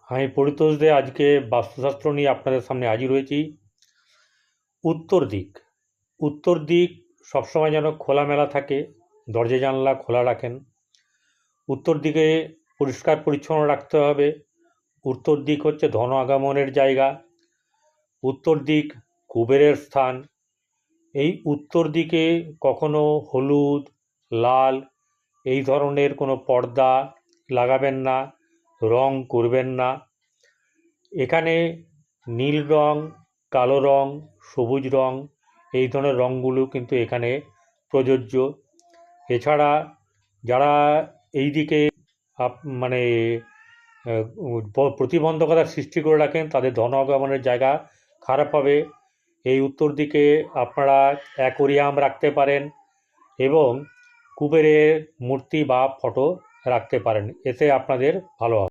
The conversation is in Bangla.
আমি পরিতোষ দে আজকে বাস্তুশাস্ত্র নিয়ে আপনাদের সামনে হাজির হয়েছি। উত্তর দিক উত্তর দিক সবসময় যেন খোলামেলা থাকে, দরজা জানলা খোলা রাখেন। উত্তর দিকে পরিষ্কার পরিচ্ছন্ন রাখতে হবে। উত্তর দিক হচ্ছে ধন আগমনের জায়গা। উত্তর দিক কুবেরের স্থান। এই উত্তর দিকে কখনো হলুদ, লাল এই ধরনের কোনো পর্দা লাগাবেন না, রং করবেন না। এখানে নীল রং, কালো রং, সবুজ রং এই ধরনের রঙগুলো কিন্তু এখানে প্রযোজ্য। এছাড়া যারা এই দিকে মানে প্রতিবন্ধকতার সৃষ্টি করে রাখেন, তাদের ধন আগমনের জায়গা খারাপ হবে। এই উত্তর দিকে আপনারা অ্যাকোরিয়াম রাখতে পারেন এবং কুবেরের মূর্তি বা ফটো রাখতে পারেন, এতে আপনাদের ভালো হবে।